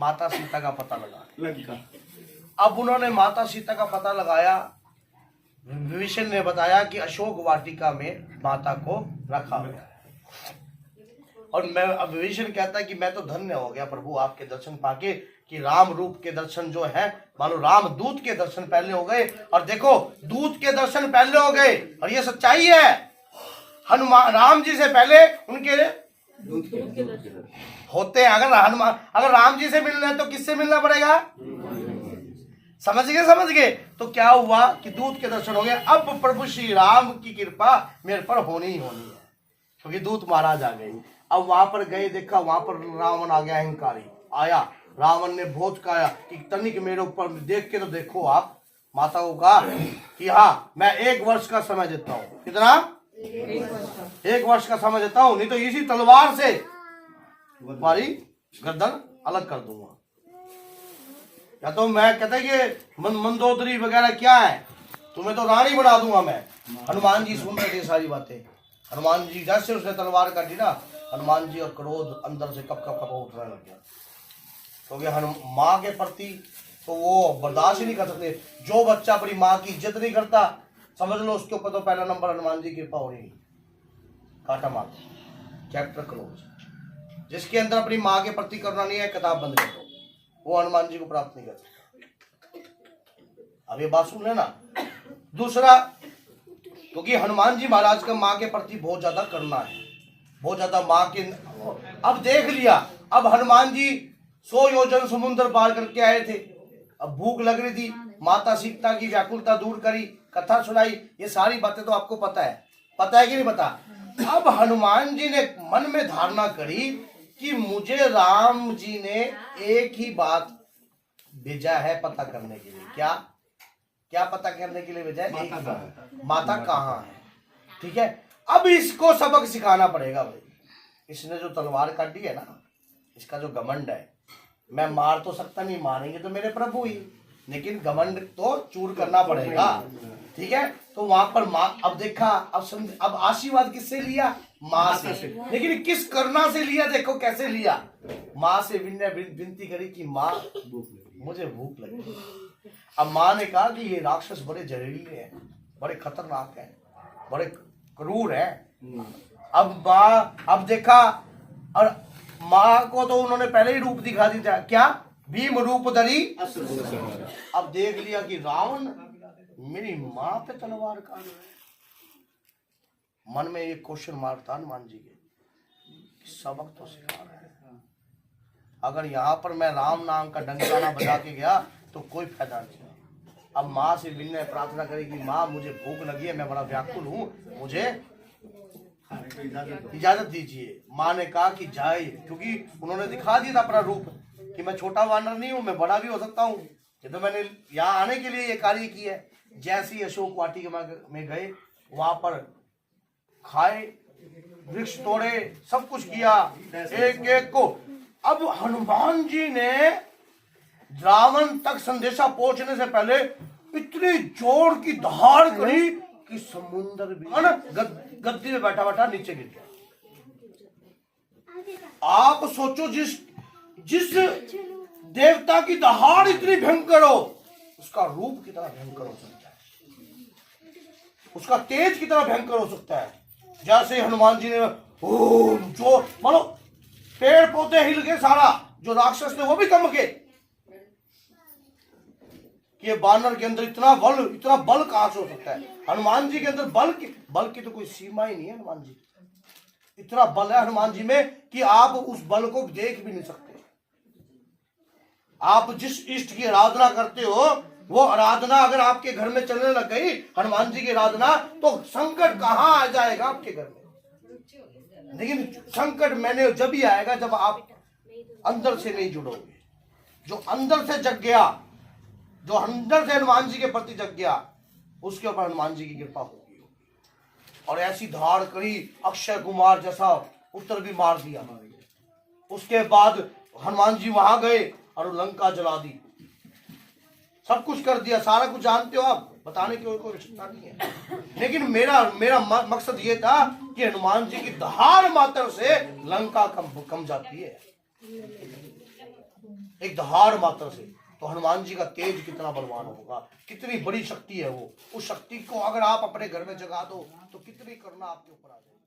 माता सीता का पता लगा। अब उन्होंने माता सीता का पता लगाया। विभीषण ने बताया कि अशोक वाटिका में माता को रखा गया है। और मैं अब विभीषण कहता है कि मैं तो धन्य हो गया प्रभु आपके दर्शन पाके, कि राम रूप के दर्शन जो है मानो राम दूत के दर्शन पहले हो गए। और देखो दूत के दर्शन पहले हो गए और ये सच्चाई है। हनुमान राम जी से पहले उनके दूत के होते हैं। अगर राम जी से मिलना है तो किससे मिलना पड़ेगा? समझ गए। तो क्या हुआ कि दूत के दर्शन हो गए। अब प्रभु श्री राम की कृपा मेरे पर होनी ही होनी है, क्योंकि दूत महाराज आ गए। अब वहां पर गए, देखा वहां पर रावण आ गया, अहंकारी आया। रावण ने बहुत कहा कि तनिक मेरे ऊपर देख के तो देखो। आप माता को कहा कि हाँ मैं 1 वर्ष का समय देता हूँ। कितना? 1 वर्ष का समय देता हूँ, नहीं तो इसी तलवार से तुम्हारी गर्दन अलग कर दूंगा। या तो मैं कहता कि मंदोदरी वगैरह क्या है, तुम्हें तो रानी बना दूंगा मैं। हनुमान जी सुन रहे थे सारी बातें। हनुमान जी जैसे उसने तलवार काटी ना, हनुमान जी और क्रोध अंदर से कप उठने लग गया। क्योंकि माँ के प्रति तो वो बर्दाश्त ही नहीं कर सकते। जो बच्चा अपनी माँ की इज्जत नहीं करता, समझ लो उसके ऊपर तो पहला नंबर हनुमान जी की कृपा होनी। काटा मार चैप्टर क्लोज। जिसके अंदर अपनी माँ के प्रति करुणा नहीं है, किताब बंद कर दो, वो हनुमान जी को प्राप्त नहीं कर सकता। अब ये बात सुन लेना। दूसरा, क्योंकि हनुमान जी महाराज का माँ के प्रति बहुत ज्यादा करुणा है, बहुत ज्यादा माँ के। अब देख लिया, अब हनुमान जी 100 योजन समुद्र पार करके आए थे। अब भूख लग रही थी, माता सीता की व्याकुलता दूर करी, कथा सुनाई। ये सारी बातें तो आपको पता है कि नहीं पता? अब हनुमान जी ने मन में धारणा करी कि मुझे राम जी ने एक ही बात भेजा है पता करने के लिए। क्या पता करने के लिए भेजा है? माता कहाँ है। ठीक है, अब इसको सबक सिखाना पड़ेगा भाई। इसने जो तलवार काटी है ना, इसका जो घमंड है, मैं मार तो सकता नहीं, मारेंगे तो मेरे प्रभु ही, लेकिन घमंड तो चूर करना पड़ेगा। ठीक है, तो वहां पर माँ, अब देखा, अब आशीर्वाद किससे लिया? माँ से। लेकिन किस करुणा से लिया? देखो कैसे लिया। माँ से विनती करी कि माँ मुझे भूख लगी। अब माँ ने कहा कि ये राक्षस बड़े जहरीले हैं, बड़े खतरनाक हैं, बड़े क्रूर हैं। अब देखा, और माँ को तो उन्होंने पहले ही रूप दिखा दिया। क्या? भीम रूप धरी। अब देख लिया कि रावण मेरी माँ पे तलवार काट रहा है। मन में एक क्वेश्चन मार्क था हनुमान जी के, सबक तो सिखा रहा है। अगर यहाँ पर मैं राम नाम का डंकाना बजा के गया तो कोई फायदा नहीं। अब माँ से विनय प्रार्थना करेगी, माँ मुझे भूख लगी है, मैं बड़ा व्याकुल हूँ, मुझे इजाजत दीजिए। माँ ने कहा कि जाए, क्योंकि उन्होंने दिखा दिया था अपना रूप कि मैं छोटा वानर नहीं हूँ, मैं बड़ा भी हो सकता हूँ। ये तो मैंने यहाँ आने के लिए ये कार्य किया है। जैसे ही अशोक वाटिका में गए, वहां पर खाए, वृक्ष तोड़े, सब कुछ किया एक एक को। अब हनुमान जी ने रावण तक संदेशा पहुंचने से पहले इतनी जोर की दहाड़ करी कि समुद्र भी गद्दी में बैठा बैठा नीचे गिर गया। आप सोचो, जिस देवता की दहाड़ इतनी भयंकर हो, उसका रूप कितना भयंकर हो सकता है, उसका तेज कितना भयंकर हो सकता है। जैसे हनुमान जी ने जो मानो पेड़ पौधे हिल गए, सारा जो राक्षस थे वो भी कम के। ये बानर के अंदर इतना बल कहां से हो सकता है? हनुमान जी के अंदर बल की तो कोई सीमा ही नहीं है। हनुमान जी इतना बल है हनुमान जी में कि आप उस बल को देख भी नहीं सकते। आप जिस इष्ट की आराधना करते हो, वो आराधना अगर आपके घर में चलने लग गई, हनुमान जी की आराधना, तो संकट कहां आ जाएगा आपके घर में। लेकिन संकट मैंने जब ही आएगा जब आप अंदर से नहीं जुड़ोगे। जो अंदर से जग गया, जो अंदर से हनुमान जी के प्रति जग गया, उसके ऊपर हनुमान जी की कृपा होगी। और ऐसी धाड़ करी, अक्षय कुमार जैसा उत्तर भी मार दिया। उसके बाद हनुमान जी वहां गए और लंका जला दी, सब कुछ कर दिया। सारा कुछ जानते हो आप, बताने की कोई आवश्यकता नहीं है। लेकिन मेरा मकसद ये था कि हनुमान जी की दहाड़ मात्र से लंका कम जाती है। एक दहाड़ मात्र से, तो हनुमान जी का तेज कितना बलवान होगा, कितनी बड़ी शक्ति है वो। उस शक्ति को अगर आप अपने घर में जगा दो तो कितनी करुणा आपके ऊपर आ जाएगी।